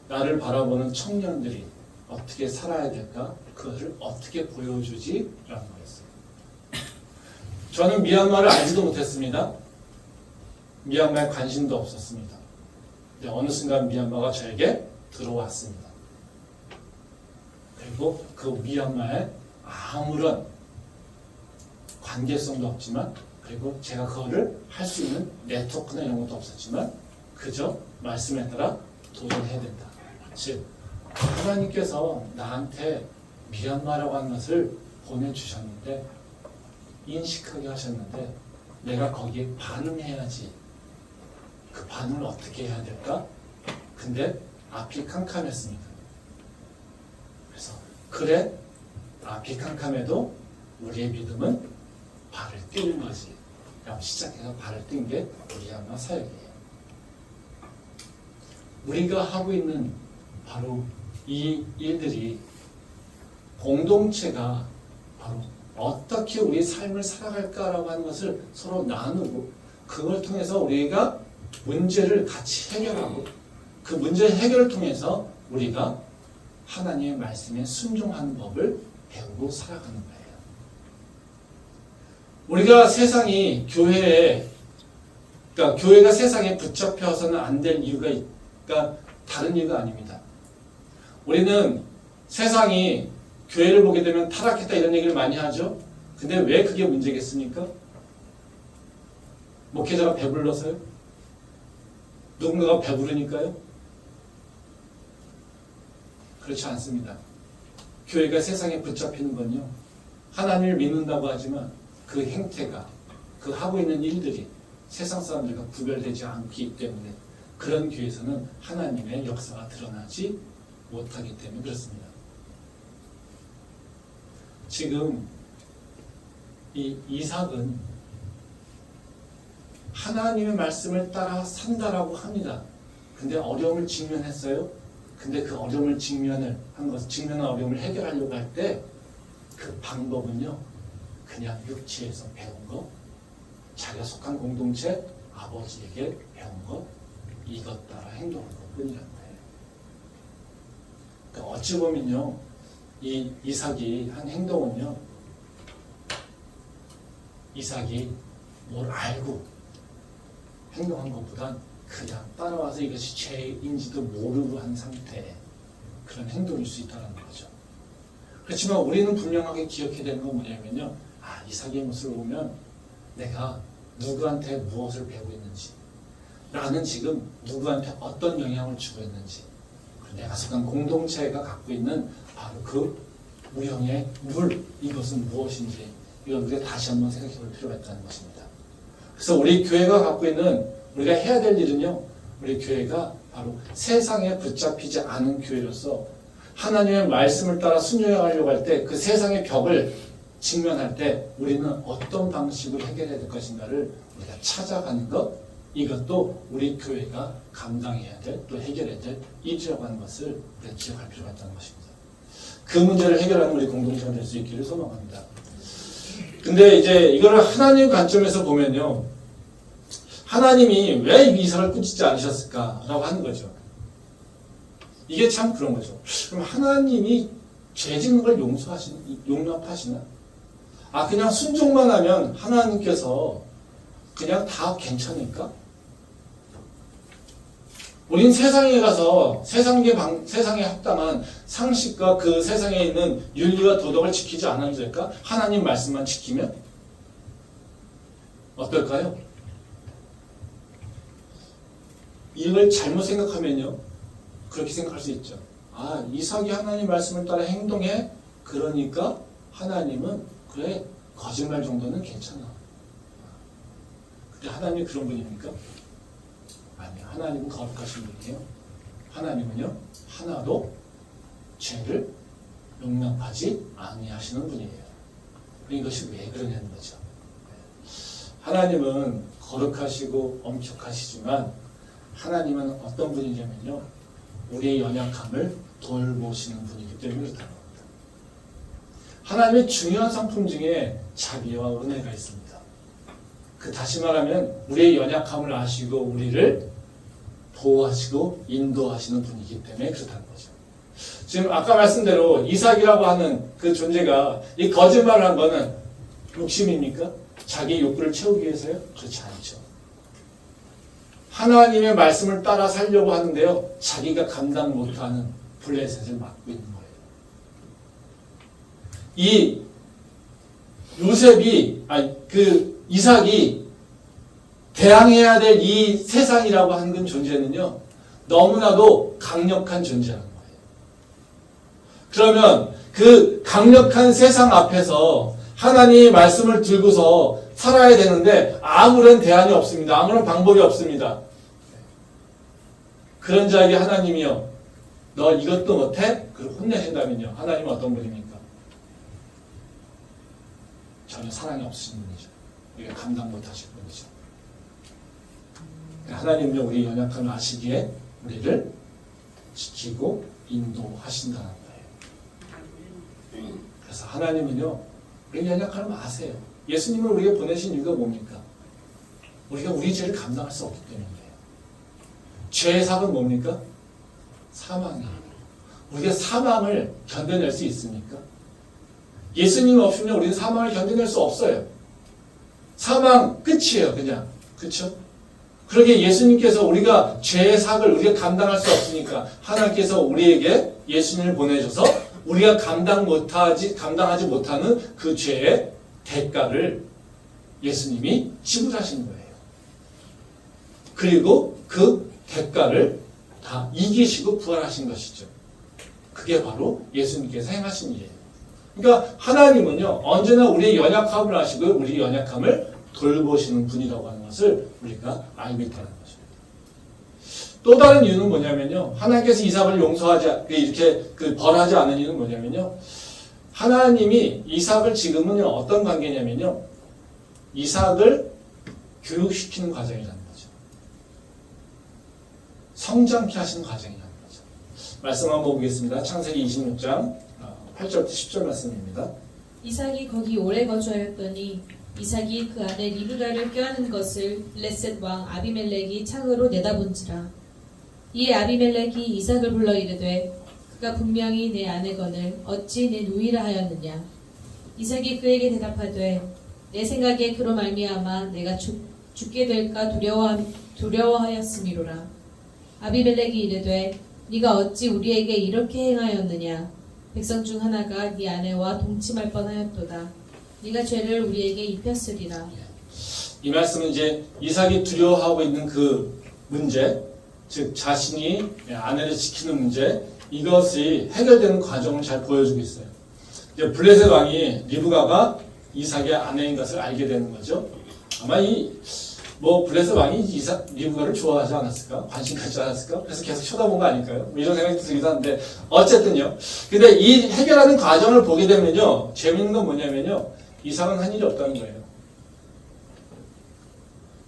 나를 바라보는 청년들이 어떻게 살아야 될까? 그것을 어떻게 보여주지? 라는 거였어요. 저는 미얀마를 알지도 못했습니다. 미얀마에 관심도 없었습니다. 근데 어느 순간 미얀마가 저에게 들어왔습니다. 그리고 그 미얀마에 아무런 관계성도 없지만 그리고 제가 그거를 할 수 있는 네트워크나 이런 것도 없었지만 그저 말씀에 따라 도전해야 된다. 즉 하나님께서 나한테 미얀마라고 하는 것을 보내주셨는데 인식하게 하셨는데 내가 거기에 반응해야지. 그 반응을 어떻게 해야 될까? 근데 앞이 캄캄했습니다. 그래서 그래 앞이 캄캄해도 우리의 믿음은 발을 띄는 거지. 라고 시작해서 발을 띈 게 미얀마 사역이에요. 우리가 하고 있는 바로 이 일들이 공동체가 바로 어떻게 우리 삶을 살아갈까라고 하는 것을 서로 나누고 그걸 통해서 우리가 문제를 같이 해결하고 그 문제 해결을 통해서 우리가 하나님의 말씀에 순종하는 법을 배우고 살아가는 거예요. 우리가 세상이 그러니까 교회가 세상에 붙잡혀서는 안 될 이유가 다른 이유가 아닙니다. 우리는 세상이 교회를 보게 되면 타락했다 이런 얘기를 많이 하죠. 근데 왜 그게 문제겠습니까? 목회자가 배불러서요? 누군가가 배부르니까요? 그렇지 않습니다. 교회가 세상에 붙잡히는 건요. 하나님을 믿는다고 하지만 그 행태가 그 하고 있는 일들이 세상 사람들과 구별되지 않기 때문에 그런 교회에서는 하나님의 역사가 드러나지 못하기 때문에 그렇습니다. 지금 이 이삭은 하나님의 말씀을 따라 산다라고 합니다. 근데 어려움을 직면했어요. 근데 그 어려움을 직면한 어려움을 해결하려고 할 때 그 방법은요. 그냥 육체에서 배운 거, 자기가 속한 공동체 아버지에게 배운 거, 이것 따라 행동한 것 뿐이란 거예요. 그러니까 어찌 보면요, 이 이삭이 한 행동은요, 이삭이 뭘 알고 행동한 것보단 그냥 따라와서 이것이 죄인지도 모르고 한 상태의 그런 행동일 수 있다는 거죠. 그렇지만 우리는 분명하게 기억해야 되는 건 뭐냐면요, 이삭의 모습을 보면 내가 누구한테 무엇을 배우고 있는지, 나는 지금 누구한테 어떤 영향을 주고 있는지, 내가 속한 공동체가 갖고 있는 바로 그 우영의 물, 이것은 무엇인지, 이걸 우리가 다시 한번 생각해 볼 필요가 있다는 것입니다. 그래서 우리 교회가 갖고 있는, 우리가 해야 될 일은요, 우리 교회가 바로 세상에 붙잡히지 않은 교회로서 하나님의 말씀을 따라 순종하려고 할 때 그 세상의 벽을 직면할 때 우리는 어떤 방식으로 해결해야 될 것인가를 우리가 찾아가는 것, 이것도 우리 교회가 감당해야 될, 또 해결해야 될 일이라고 하는 것을 우리가 기억할 필요가 있다는 것입니다. 그 문제를 해결하는 우리 공동체가 될 수 있기를 소망합니다. 근데 이제 이거를 하나님 관점에서 보면요, 하나님이 왜 이삭을 꾸짖지 않으셨을까라고 하는 거죠. 이게 참 그런 거죠. 그럼 하나님이 죄 짓는 걸 용납하시나? 그냥 순종만 하면 하나님께서 그냥 다 괜찮을까? 우린 세상에 가서 세상에 합당한 상식과 그 세상에 있는 윤리와 도덕을 지키지 않아도 될까? 하나님 말씀만 지키면? 어떨까요? 이걸 잘못 생각하면요, 그렇게 생각할 수 있죠. 이삭이 하나님 말씀을 따라 행동해. 그러니까 하나님은 그래, 거짓말 정도는 괜찮아. 근데 하나님이 그런 분입니까? 아니요. 하나님은 거룩하신 분이에요. 하나님은요, 하나도 죄를 용납하지 아니하시는 분이에요. 이것이 왜 그러냐는 거죠. 하나님은 거룩하시고 엄격하시지만 하나님은 어떤 분이냐면요, 우리의 연약함을 돌보시는 분이기 때문에 그렇다는 겁니다. 하나님의 중요한 성품 중에 자비와 은혜가 있습니다. 다시 말하면 우리의 연약함을 아시고 우리를 보호하시고 인도하시는 분이기 때문에 그렇다는 거죠. 지금 아까 말씀대로 이삭이라고 하는 그 존재가 이 거짓말을 한 거는 욕심입니까? 자기 욕구를 채우기 위해서요? 그렇지 않죠. 하나님의 말씀을 따라 살려고 하는데요, 자기가 감당 못하는 블레셋을 맡고 있는 거예요. 이 이삭이 대항해야 될 이 세상이라고 하는 존재는요, 너무나도 강력한 존재라는 거예요. 그러면 그 강력한 세상 앞에서 하나님의 말씀을 들고서 살아야 되는데 아무런 대안이 없습니다. 아무런 방법이 없습니다. 그런 자에게 하나님이요, 너 이것도 못해? 그리고 혼내신다면요, 하나님은 어떤 분입니까? 전혀 사랑이 없으신 분이죠. 우리가 감당 못하실 분이죠. 하나님은요, 우리 연약함을 아시기에 우리를 지키고 인도하신다는 거예요. 그래서 하나님은요, 우리 연약함을 아세요. 예수님을 우리에게 보내신 이유가 뭡니까? 우리가 우리 죄를 감당할 수 없기 때문이에요. 죄의 삭은 뭡니까? 사망이에요. 우리가 사망을 견뎌낼 수 있습니까? 예수님 없으면 우리는 사망을 견뎌낼 수 없어요. 사망 끝이에요, 그냥. 그렇죠? 그러게 예수님께서 우리가 죄의 삭을 우리가 감당할 수 없으니까 하나님께서 우리에게 예수님을 보내셔서 우리가 감당하지 못하는 그 죄의 대가를 예수님이 지불하신 거예요. 그리고 그 대가를 다 이기시고 부활하신 것이죠. 그게 바로 예수님께서 행하신 일이에요. 그러니까 하나님은요, 언제나 우리의 연약함을 아시고 우리 연약함을 돌보시는 분이라고 하는 것을 우리가 알고 있다는 거죠. 또 다른 이유는 뭐냐면요, 하나님께서 이삭을 벌하지 않은 이유는 뭐냐면요, 하나님이 이삭을 지금은요, 어떤 관계냐면요, 이삭을 교육시키는 과정이라는 거죠. 성장케 하시는 과정이라는 거죠. 말씀 한번 보겠습니다. 창세기 26장 8절부터 10절 말씀입니다. 이삭이 거기 오래 거주하였더니 이삭이 그 안에 리브가를 껴안은 것을 블레셋 왕 아비멜렉이 창으로 내다본지라. 이에 아비멜렉이 이삭을 불러 이르되 그가 분명히 내 아내거늘 어찌 내 누이라 하였느냐. 이삭이 그에게 대답하되 내 생각에 그로 말미암아 내가 죽게 될까 두려워하였음이로라. 아비멜렉이 이르되 네가 어찌 우리에게 이렇게 행하였느냐. 백성 중 하나가 네 아내와 동침할 뻔하였도다. 네가 죄를 우리에게 입혔으리라. 이 말씀은 이제 이삭이 두려워하고 있는 그 문제, 즉 자신이 아내를 지키는 문제, 이것이 해결되는 과정을 잘 보여주고 있어요. 이제 블레셋 왕이 리브가가 이삭의 아내인 것을 알게 되는 거죠. 아마 블레셋 왕이 리브가를 좋아하지 않았을까? 관심 갖지 않았을까? 그래서 계속 쳐다본 거 아닐까요? 뭐 이런 생각이 들기도 하는데, 어쨌든요. 근데 이 해결하는 과정을 보게 되면요, 재밌는 건 뭐냐면요, 이삭은 한 일이 없다는 거예요.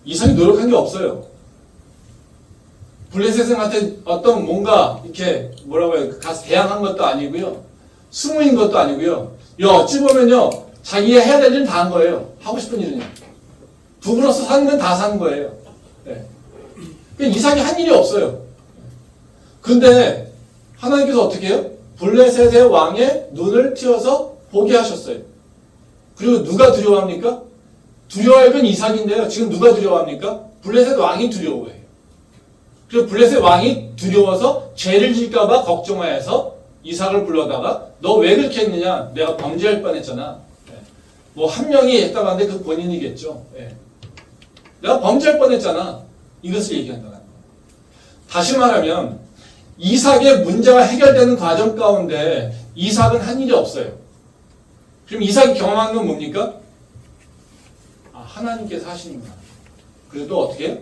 이삭이 노력한 게 없어요. 블레셋한테 어떤 뭔가 이렇게 뭐라고 해요? 가서 대항한 것도 아니고요. 승우인 것도 아니고요. 어찌 보면요. 자기가 해야 될 일은 다 한 거예요. 하고 싶은 일은요. 부부로서 사는 건 다 사는 거예요. 네. 이삭이 한 일이 없어요. 근데 하나님께서 어떻게 해요? 블레셋의 왕의 눈을 틔워서 보게 하셨어요. 그리고 누가 두려워합니까? 두려워할 건 이삭인데요. 지금 누가 두려워합니까? 블레셋 왕이 두려워해요. 그리고 블레셋 왕이 두려워서 죄를 질까봐 걱정하여서 이삭을 불러다가 너 왜 그렇게 했느냐? 내가 범죄할 뻔했잖아. 한 명이 했다고 하는데 그 본인이겠죠. 내가 범죄할 뻔했잖아. 이것을 얘기한다는 거예요. 다시 말하면 이삭의 문제가 해결되는 과정 가운데 이삭은 한 일이 없어요. 그럼 이삭이 경험한 건 뭡니까? 하나님께서 하시는구나. 그래도 어떻게 해요?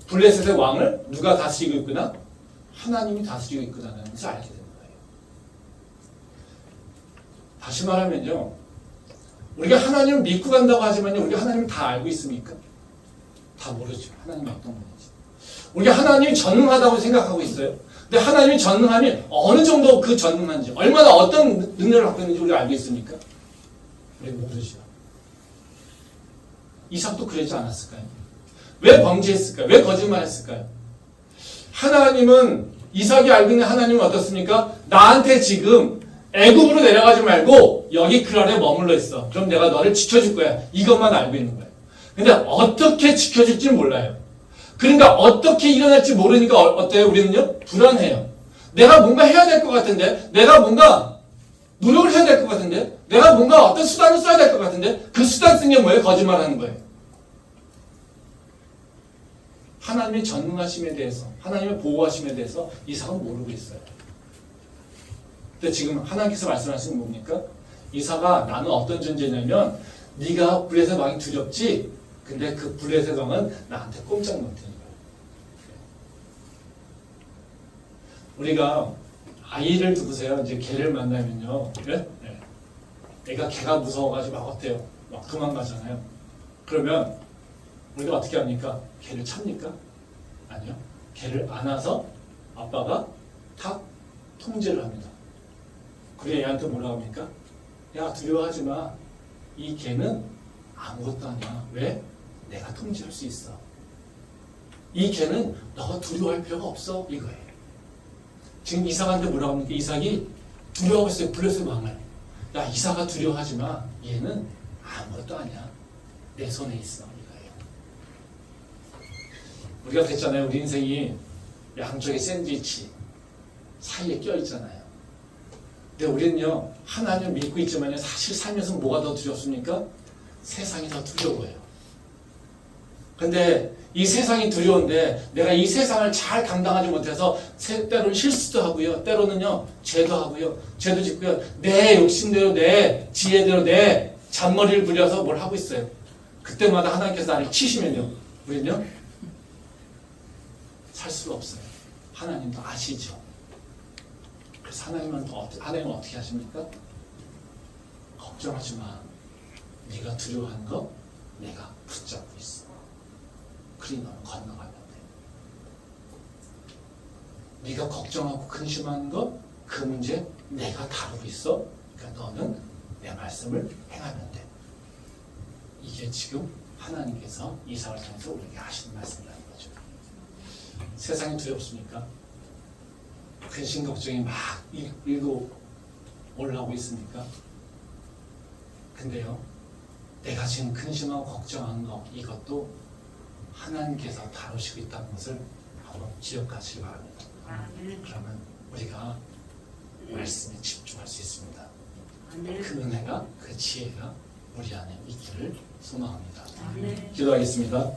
블레셋의 왕을 누가 다스리고 있구나? 하나님이 다스리고 있구나라는 것을 알게 되는 거예요. 다시 말하면요. 우리가 하나님을 믿고 간다고 하지만요. 우리가 하나님을 다 알고 있습니까? 다 모르죠. 하나님이 어떤 분인지. 우리가 하나님이 전능하다고 생각하고 있어요. 근데 하나님이 전능함이 어느 정도 그 전능한지, 얼마나 어떤 능력을 갖고 있는지 우리가 알고 있습니까? 우리 모르죠. 이삭도 그러지 않았을까요? 왜 범죄했을까요? 왜 거짓말했을까요? 하나님은 이삭이 알고 있는 하나님은 어떻습니까? 나한테 지금 애굽으로 내려가지 말고 여기 그 아래 머물러 있어. 그럼 내가 너를 지켜줄 거야. 이것만 알고 있는 거예요. 근데 어떻게 지켜줄지 몰라요. 그러니까 어떻게 일어날지 모르니까 어때요? 우리는요? 불안해요. 내가 뭔가 해야 될 것 같은데, 내가 뭔가 노력을 해야 될 것 같은데, 내가 뭔가 어떤 수단을 써야 될 것 같은데, 그 수단 쓴 게 뭐예요? 거짓말하는 거예요. 하나님의 전능하심에 대해서, 하나님의 보호하심에 대해서 이삭은 모르고 있어요. 근데 지금 하나님께서 말씀하시는 건 뭡니까? 이삭아, 나는 어떤 존재냐면 네가 블레셋 왕이 두렵지? 근데 그 블레셋 왕은 나한테 꼼짝 못하는 거예요. 우리가 아이를 두고서요, 이제 개를 만나면요, 그래? 애가 개가 무서워가지고 막 어때요? 막 도망가잖아요. 그러면 우리가 어떻게 합니까? 개를 찹니까? 아니요. 개를 안아서 아빠가 탁 통제를 합니다. 그래 애한테 뭐라 합니까? 야, 두려워하지 마. 이 개는 아무것도 아니야. 왜? 내가 통제할 수 있어. 이 개는 너가 두려워할 필요가 없어. 이거예요. 지금 이삭한테 뭐라고 합니까? 이삭이 두려워하고 있어요. 블레셋 왕을. 야, 이삭아, 두려워하지 마. 얘는 아무것도 아니야. 내 손에 있어. 이거예요. 우리가 그랬잖아요. 우리 인생이 양쪽에 샌드위치 사이에 껴있잖아요. 근데 우리는요, 하나님을 믿고 있지만요, 사실 살면서 뭐가 더 두렵습니까? 세상이 더 두려워요. 근데 이 세상이 두려운데 내가 이 세상을 잘 감당하지 못해서 때로는 실수도 하고요, 때로는요, 죄도 하고요, 죄도 짓고요, 내 욕심대로, 내 지혜대로, 내 잔머리를 부려서 뭘 하고 있어요. 그때마다 하나님께서 나를 치시면요, 우리는요, 살 수가 없어요. 하나님도 아시죠. 그래서 하나님은 어떻게 하십니까? 걱정하지 마. 네가 두려워하는 거 내가 붙잡고 있어. 그리 너는 건너가면 돼. 네가 걱정하고 근심하는 거 그 문제 내가 다루고 있어. 그러니까 너는 내 말씀을 행하면 돼. 이게 지금 하나님께서 이삭을 통해서 우리에게 하시는 말씀이라는 거죠. 세상이 두렵습니까? 근심 걱정이 막 일고 올라오고 있습니까? 근데요, 내가 지금 근심하고 걱정하는 거, 이것도 하나님께서 다루시고 있다는 것을 한번 기억하시기 바랍니다. 그러면 우리가 말씀에 집중할 수 있습니다. 그 은혜가, 그 지혜가 우리 안에 있기를 소망합니다. 기도하겠습니다.